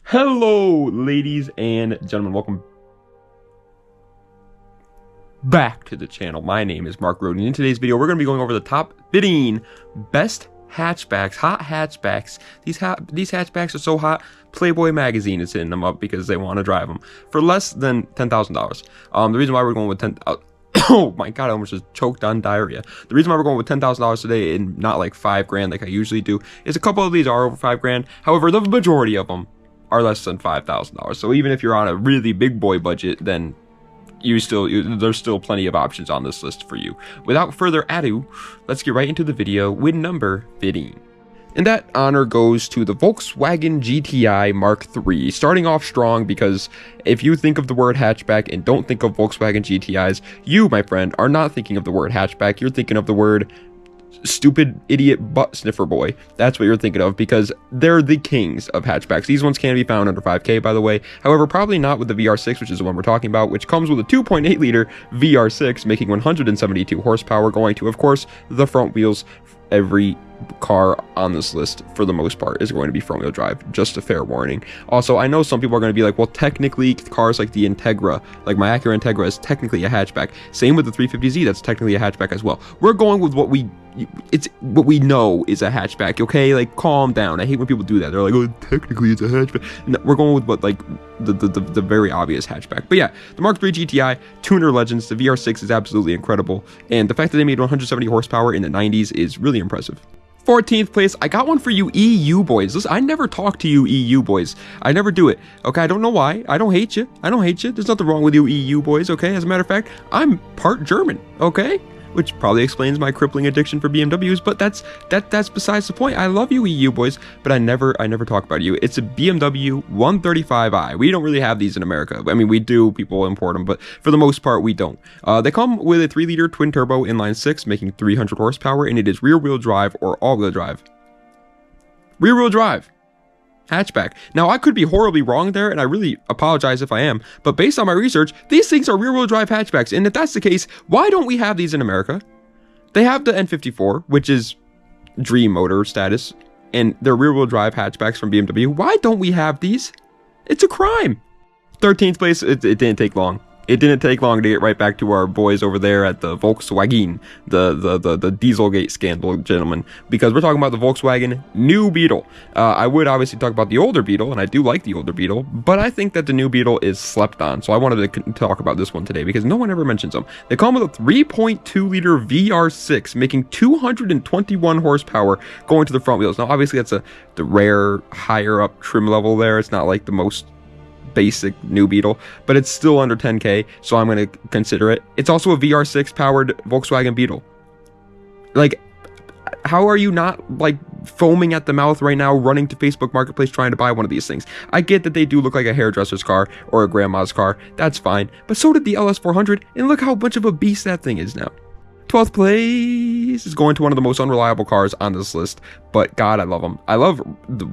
Hello, ladies and gentlemen. Welcome back to the channel. My name is Mark Roden. In today's video, we're going to be going over the top 15 best hatchbacks, hot hatchbacks. These hatchbacks are so hot, Playboy magazine is hitting them up because they want to drive them for less than $10,000. The reason why we're going with oh my god, I almost just choked on diarrhea. The reason why we're going with $10,000 today and not like $5,000 like I usually do is a couple of these are over $5,000. However, the majority of them are less than $5,000. So even if you're on a really big boy budget, then there's still plenty of options on this list for you. Without further ado, let's get right into the video with number 15. And that honor goes to the Volkswagen GTI Mark III. Starting off strong, because if you think of the word hatchback and don't think of Volkswagen GTIs, you, my friend, are not thinking of the word hatchback. You're thinking of the word stupid idiot butt sniffer boy. That's what you're thinking of, because they're the kings of hatchbacks. These ones can be found under 5K, by the way. However, probably not with the VR6, which is the one we're talking about, which comes with a 2.8 liter VR6 making 172 horsepower, going to, of course, the front wheels. Every car on this list, for the most part, is going to be front wheel drive. Just a fair warning. Also, I know some people are going to be like, well, technically cars like the Integra, like my Acura Integra, is technically a hatchback. Same with the 350Z, that's technically a hatchback as well. We're going with what we know is a hatchback, okay? Like, calm down. I hate when people do that. They're like, oh, technically it's a hatchback. No, we're going with what, like, the very obvious hatchback. But yeah, the Mark III GTI, tuner legends. The VR6 is absolutely incredible, and the fact that they made 170 horsepower in the 90s is really impressive. 14th place, I got one for you EU boys. Listen, I never talk to you EU boys. I never do it, okay? I don't know why. I don't hate you. There's nothing wrong with you EU boys, okay? As a matter of fact, I'm part German, okay? Which probably explains my crippling addiction for BMWs, but that's besides the point. I love you EU boys, but I never talk about you. It's a BMW 135i. We don't really have these in America. I mean, we do, people import them, but for the most part, we don't. They come with a 3-liter twin-turbo inline-6, making 300 horsepower, and it is rear-wheel drive or all-wheel drive. Rear-wheel drive. Hatchback. Now, I could be horribly wrong there, and I really apologize if I am, but based on my research, these things are rear-wheel drive hatchbacks, and if that's the case, why don't we have these in America? They have the N54, which is dream motor status, and they're rear-wheel drive hatchbacks from BMW. Why don't we have these? It's a crime. 13th place, it didn't take long. It didn't take long to get right back to our boys over there at the Volkswagen, the Dieselgate scandal, gentlemen, because we're talking about the Volkswagen new Beetle. I would obviously talk about the older Beetle, and I do like the older Beetle, but I think that the new Beetle is slept on, so I wanted to talk about this one today because no one ever mentions them. They come with a 3.2 liter VR6, making 221 horsepower, going to the front wheels. Now, obviously, that's the rare higher up trim level there. It's not like the most basic new Beetle, but it's still under 10K, so I'm going to consider it. It's also a VR6 powered Volkswagen Beetle. Like, how are you not like foaming at the mouth right now, running to Facebook Marketplace trying to buy one of these things? I get that they do look like a hairdresser's car or a grandma's car, that's fine, but so did the LS400, and look how much of a beast that thing is now. 12th place is going to one of the most unreliable cars on this list, but God, I love them. I love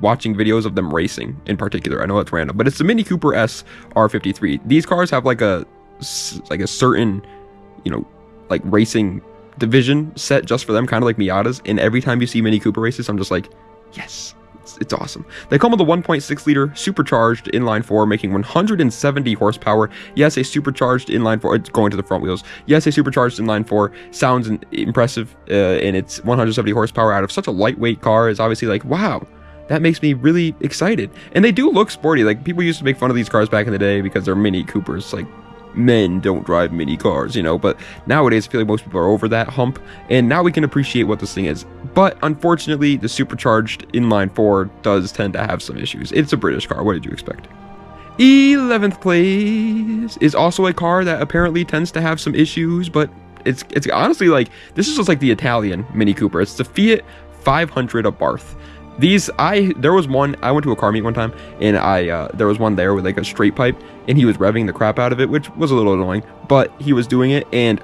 watching videos of them racing in particular. I know that's random, but it's the Mini Cooper S R53. These cars have like a certain, like racing division set just for them, kind of like Miatas. And every time you see Mini Cooper races, I'm just like, yes. It's awesome. They come with a 1.6 liter supercharged inline-4, making 170 horsepower. Yes, a supercharged inline-4, it's going to the front wheels. Yes, a supercharged inline-4 sounds impressive, and it's 170 horsepower out of such a lightweight car is obviously like, wow, that makes me really excited. And they do look sporty. Like, people used to make fun of these cars back in the day because they're Mini Coopers. Like, men don't drive mini cars, but nowadays I feel like most people are over that hump, and now we can appreciate what this thing is. But unfortunately, the supercharged inline-4 does tend to have some issues. It's a British car. What did you expect? 11th place is also a car that apparently tends to have some issues, but it's honestly like, this is just like the Italian Mini Cooper. It's the Fiat 500 Abarth. There was one, I went to a car meet one time, and there was one there with like a straight pipe, and he was revving the crap out of it, which was a little annoying, but he was doing it, and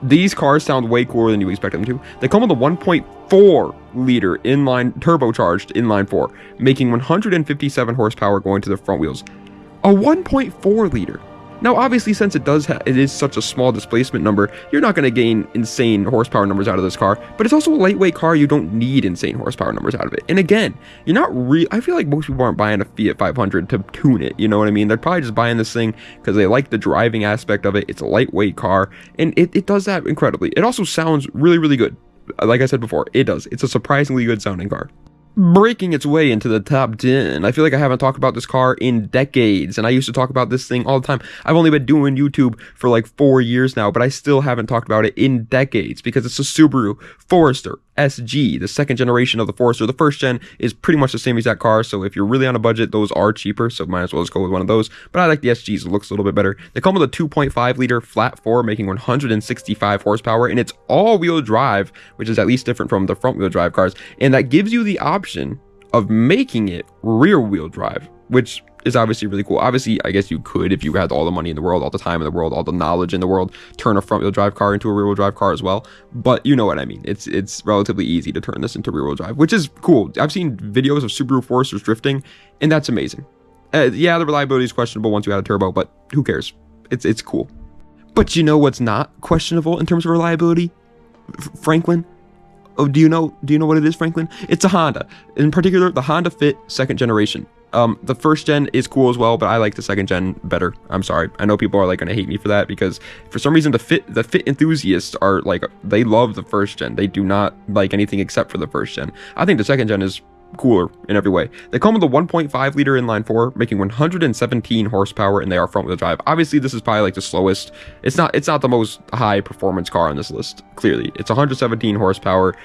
these cars sound way cooler than you expect them to. They come with a 1.4 liter turbocharged inline-4, making 157 horsepower, going to the front wheels. A 1.4 liter. Now, obviously, since it is such a small displacement number, you're not going to gain insane horsepower numbers out of this car, but it's also a lightweight car. You don't need insane horsepower numbers out of it. And again, you're not I feel like most people aren't buying a Fiat 500 to tune it, you know what I mean? They're probably just buying this thing because they like the driving aspect of it. It's a lightweight car, and it does that incredibly. It also sounds really, really good. Like I said before, it does. It's a surprisingly good sounding car. Breaking its way into the top 10. I feel like I haven't talked about this car in decades, and I used to talk about this thing all the time. I've only been doing YouTube for like 4 years now, but I still haven't talked about it in decades because it's a Subaru Forester SG, the second generation of the Forester. The first gen is pretty much the same exact car, so if you're really on a budget, those are cheaper, so might as well just go with one of those. But I like the SGs, it looks a little bit better. They come with a 2.5 liter flat 4, making 165 horsepower, and it's all-wheel drive, which is at least different from the front-wheel drive cars, and that gives you the option of making it rear-wheel drive, which is obviously really cool. Obviously, I guess you could, if you had all the money in the world, all the time in the world, all the knowledge in the world, turn a front-wheel drive car into a rear-wheel drive car as well. But you know what I mean. It's relatively easy to turn this into rear-wheel drive, which is cool. I've seen videos of Subaru Foresters drifting, and that's amazing. Yeah, the reliability is questionable once you add a turbo, but who cares? It's cool. But you know what's not questionable in terms of reliability? Franklin. Oh, do you know what it is, Franklin? It's a Honda. In particular, the Honda Fit 2nd generation. The first gen is cool as well, but I like the 2nd gen better. I'm sorry. I know people are like gonna hate me for that because for some reason the fit enthusiasts are like, they love the first gen. They do not like anything except for the first gen. I think the 2nd gen is cooler in every way. They come with a 1.5 liter inline 4, making 117 horsepower, and they are front wheel drive. Obviously, this is probably like the slowest. It's not the most high performance car on this list. Clearly, it's 117 horsepower.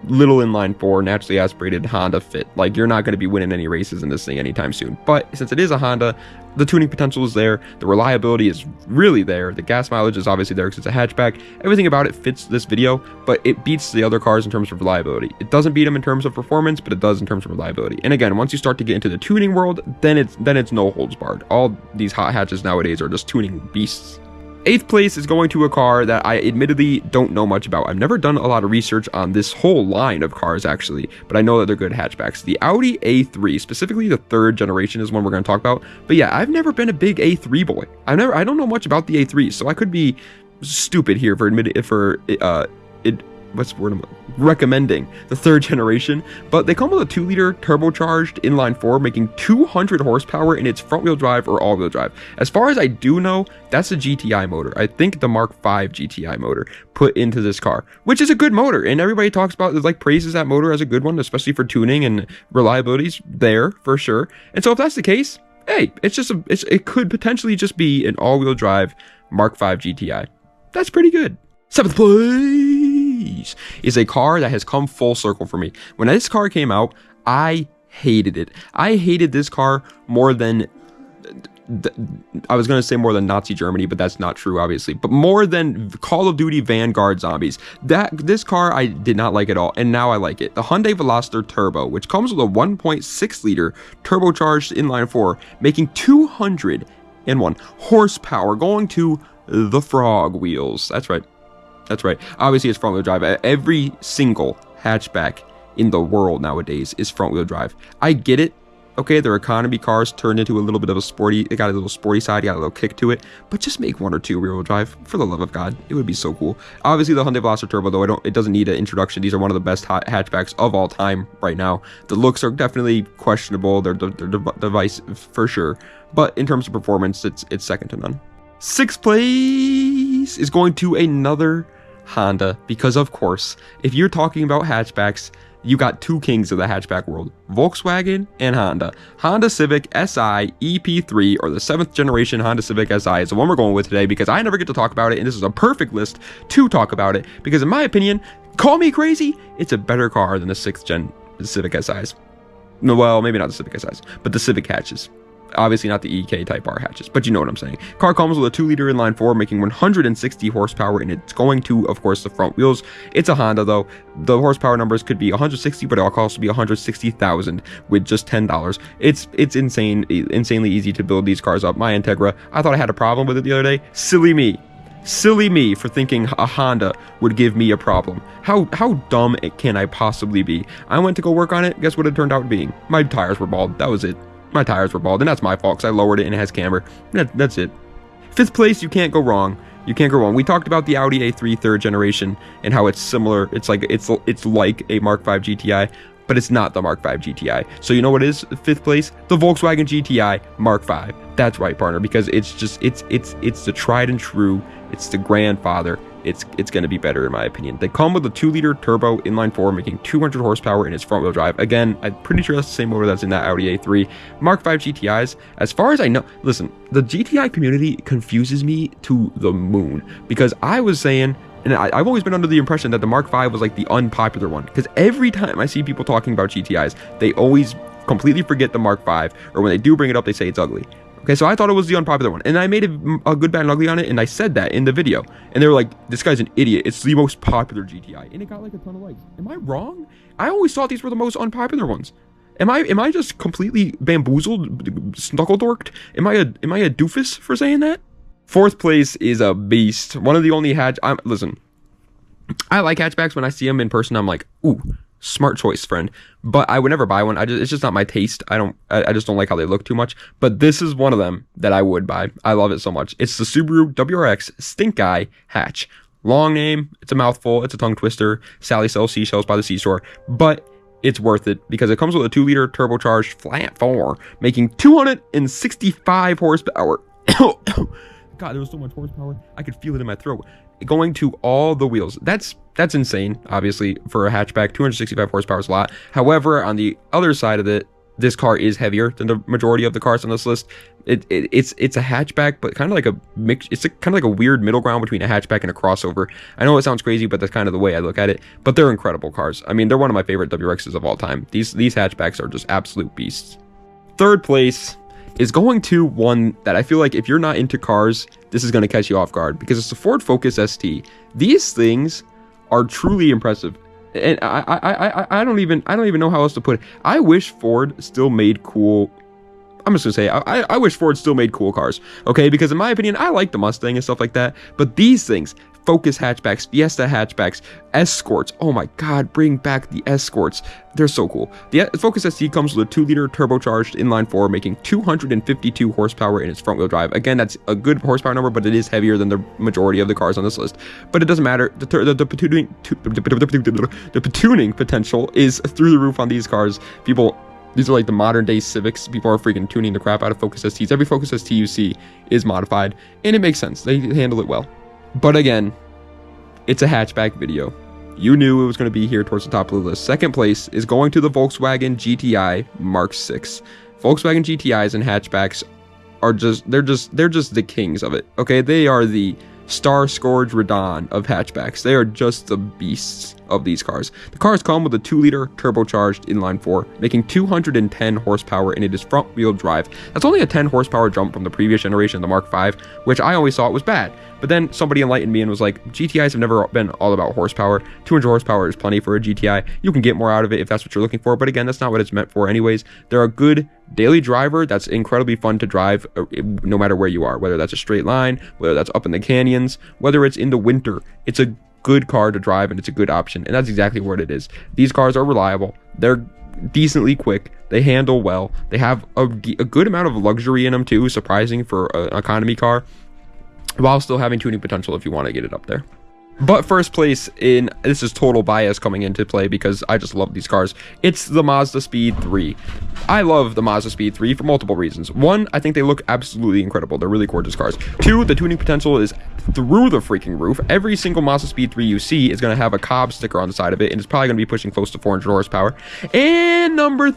Little inline 4, naturally aspirated Honda Fit. Like, you're not going to be winning any races in this thing anytime soon. But since it is a Honda, the tuning potential is there. The reliability is really there. The gas mileage is obviously there because it's a hatchback. Everything about it fits this video, but it beats the other cars in terms of reliability. It doesn't beat them in terms of performance, but it does in terms of reliability. And again, once you start to get into the tuning world, then it's no holds barred. All these hot hatches nowadays are just tuning beasts. 8th place is going to a car that I admittedly don't know much about. I've never done a lot of research on this whole line of cars, actually, but I know that they're good hatchbacks. The Audi A3, specifically the 3rd generation, is one we're going to talk about. But yeah, I've never been a big A3 boy. I don't know much about the A3, so I could be stupid here for recommending the 3rd generation, but they come with a 2 liter turbocharged inline 4, making 200 horsepower, and it's front wheel drive or all wheel drive. As far as I do know, that's a GTI motor. I think the Mark V GTI motor put into this car, which is a good motor, and everybody talks about, like, praises that motor as a good one, especially for tuning, and reliability's there for sure. And so if that's the case, hey, it could potentially just be an all wheel drive Mark V GTI. That's pretty good. 7th place is a car that has come full circle for me. When this car came out, I hated it. I hated this car more than, I was going to say more than Nazi Germany, but that's not true, obviously. But more than Call of Duty Vanguard Zombies. This car I did not like at all, and now I like it. The Hyundai Veloster Turbo, which comes with a 1.6 liter turbocharged inline 4, making 201 horsepower, going to the frog wheels. That's right. That's right. Obviously, it's front-wheel drive. Every single hatchback in the world nowadays is front-wheel drive. I get it. Okay, they're economy cars turned into a little bit of a sporty. It got a little sporty side, got a little kick to it. But just make 1 or 2 rear-wheel drive. For the love of God, it would be so cool. Obviously, the Hyundai Veloster Turbo, though, it doesn't need an introduction. These are one of the best hatchbacks of all time right now. The looks are definitely questionable. They're device for sure. But in terms of performance, it's second to none. 6th place is going to another Honda, because of course, if you're talking about hatchbacks, you got 2 kings of the hatchback world, Volkswagen and Honda. Honda Civic Si EP3, or the 7th generation Honda Civic Si, is the one we're going with today because I never get to talk about it, and this is a perfect list to talk about it because in my opinion, call me crazy, it's a better car than the 6th gen Civic Si's. No, well, maybe not the Civic Si's, but the Civic hatches. Obviously not the EK Type R hatches, but you know what I'm saying. Car comes with a 2 liter inline 4, making 160 horsepower, and it's going to, of course, the front wheels. It's a Honda, though. The horsepower numbers could be 160, but it'll also be 160,000 with just $10. It's insanely easy to build these cars up. My Integra, I thought I had a problem with it the other day. Silly me for thinking a Honda would give me a problem. How dumb can I possibly be? I went to go work on it. Guess what it turned out being? My tires were bald. That was it. My tires were bald, and that's my fault because I lowered it and it has camber. That's it. Fifth place, you can't go wrong. You can't go wrong. We talked about the Audi A3 third generation and how it's similar. It's like a Mark V GTI, but it's not the Mark V GTI. So you know what is fifth place? The Volkswagen GTI Mark V. That's right, partner, because it's the tried and true. It's the grandfather. It's going to be better in my opinion. They come with a 2-liter turbo inline-4 making 200 horsepower in its front-wheel drive. Again, I'm pretty sure that's the same motor that's in that Audi A3. Mark V GTIs, as far as I know, listen, the GTI community confuses me to the moon, because I was saying, and I've always been under the impression that the Mark V was like the unpopular one, because every time I see people talking about GTIs, they always completely forget the Mark V, or when they do bring it up, they say it's ugly. Okay, so I thought it was the unpopular one, and I made a good, bad, and ugly on it, and I said that in the video, and they were like, this guy's an idiot, it's the most popular GTI, and it got like a ton of likes. Am I wrong? I always thought these were the most unpopular ones. Am I just completely bamboozled, snuckle-dorked? Am I a doofus for saying that? Fourth place is a beast. One of the only listen, I like hatchbacks. When I see them in person, I'm like, ooh, smart choice, friend. But I would never buy one. It's just not my taste. I just don't like how they look too much. But this is one of them that I would buy. I love it so much. It's the Subaru WRX Stink Eye Hatch. Long name. It's a mouthful. It's a tongue twister. Sally sells seashells by the seashore. But it's worth it because it comes with a 2-liter turbocharged flat 4, making 265 horsepower. God, there was so much horsepower. I could feel it in my throat. Going to all the wheels. That's insane, obviously, for a hatchback. 265 horsepower is a lot. However, on the other side of it, this car is heavier than the majority of the cars on this list. It's a hatchback, but kind of like a mix. It's kind of like a weird middle ground between a hatchback and a crossover. I know it sounds crazy, but that's kind of the way I look at it. But they're incredible cars. I mean, they're one of my favorite WRXs of all time. These hatchbacks are just absolute beasts. Third place is going to one that I feel like if you're not into cars, this is going to catch you off guard, because it's the Ford Focus ST. These things are truly impressive, and I don't even know how else to put it. I wish Ford still made cool. I'm just gonna say I wish Ford still made cool cars, okay? Because in my opinion, I like the Mustang and stuff like that, but these things, Focus hatchbacks, Fiesta hatchbacks, Escorts. Oh my God, bring back the Escorts. They're so cool. The Focus ST comes with a 2-liter turbocharged inline-4, making 252 horsepower in its front-wheel drive. Again, that's a good horsepower number, but it is heavier than the majority of the cars on this list. But it doesn't matter. The platooning potential is through the roof on these cars. These are like the modern day Civics. People are freaking tuning the crap out of Focus STs. Every Focus ST you see is modified, and it makes sense. They handle it well. But again, it's a hatchback video. You knew it was going to be here towards the top of the list. Second place is going to the Volkswagen GTI Mark VI. Volkswagen GTIs and hatchbacks are they're just the kings of it. Okay, they are the Star Scourge Radon of hatchbacks. They are just the beasts of these cars. The cars come with a 2-liter turbocharged inline-4, making 210 horsepower, and it is front-wheel drive. That's only a 10 horsepower jump from the previous generation of the Mark V, which I always thought was bad. But then somebody enlightened me and was like, GTIs have never been all about horsepower. 200 horsepower is plenty for a GTI. You can get more out of it if that's what you're looking for, but again, that's not what it's meant for anyways. They're a good daily driver that's incredibly fun to drive no matter where you are, whether that's a straight line, whether that's up in the canyons, whether it's in the winter. It's a good car to drive, and it's a good option, and that's exactly what it is. These cars are reliable. They're decently quick. They handle well. They have a good amount of luxury in them too, surprising for an economy car, while still having tuning potential if you want to get it up there. But first place this is total bias coming into play because I just love these cars. It's the Mazda Speed 3. I love the Mazda Speed 3 for multiple reasons. One, I think they look absolutely incredible. They're really gorgeous cars. Two, the tuning potential is through the freaking roof. Every single Mazda Speed 3 you see is going to have a Cobb sticker on the side of it, and it's probably going to be pushing close to 400 horsepower. And number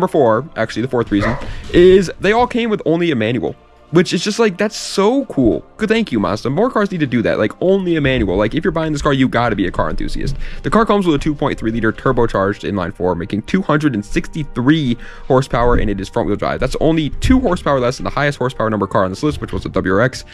four, actually the fourth reason, is they all came with only a manual. Which is just like, that's so cool. Good, thank you, Mazda. More cars need to do that. Like, only a manual. Like, if you're buying this car, you gotta be a car enthusiast. The car comes with a 2.3-liter turbocharged inline-4, making 263 horsepower, and it is front-wheel drive. That's only 2 horsepower less than the highest horsepower number car on this list, which was a WRX.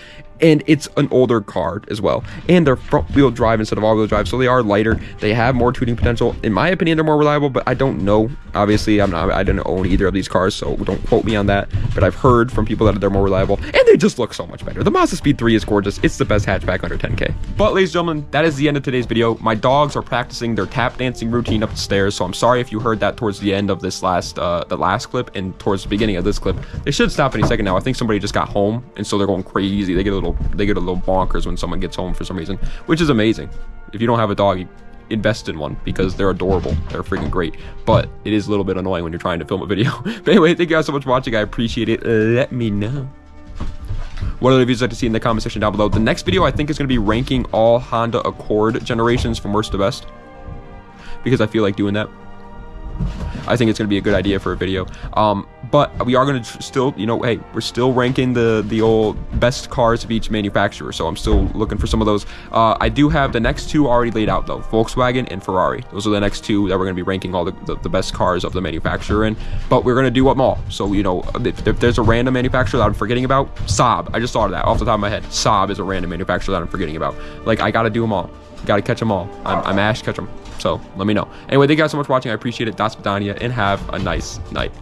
and it's an older car as well, and they're front wheel drive instead of all wheel drive, so they are lighter. They have more tuning potential. In my opinion, they're more reliable, but I don't know. Obviously, I didn't own either of these cars, so don't quote me on that, but I've heard from people that they're more reliable, and they just look so much better. The Mazda Speed 3 is gorgeous. It's the best hatchback under 10K. But ladies and gentlemen, that is the end of today's video. My dogs are practicing their tap dancing routine up the stairs, so I'm sorry if you heard that towards the end of this the last clip and towards the beginning of this clip. They should stop any second now. I think somebody just got home, and so they're going crazy. They get a little bonkers when someone gets home for some reason, which is amazing. If you don't have a dog, invest in one because they're adorable. They're freaking great, but it is a little bit annoying when you're trying to film a video. But anyway, thank you guys so much for watching. I appreciate it. Let me know what other videos you'd like to see in the comment section down below. The next video I think is going to be ranking all Honda Accord generations from worst to best, because I feel like doing that. I think it's going to be a good idea for a video. But we are going to still, you know, hey, we're still ranking the old best cars of each manufacturer, so I'm still looking for some of those. I do have the next two already laid out though, Volkswagen and Ferrari. Those are the next two that we're going to be ranking all the best cars of the manufacturer in, but we're going to do them all. So, you know, if there's a random manufacturer that I'm forgetting about, Saab. I just thought of that off the top of my head. Saab is a random manufacturer that I'm forgetting about. Like, I got to do them all. Got to catch them all. I'm Ash, catch them. So let me know. Anyway, thank you guys so much for watching. I appreciate it. Das Vidania, and have a nice night.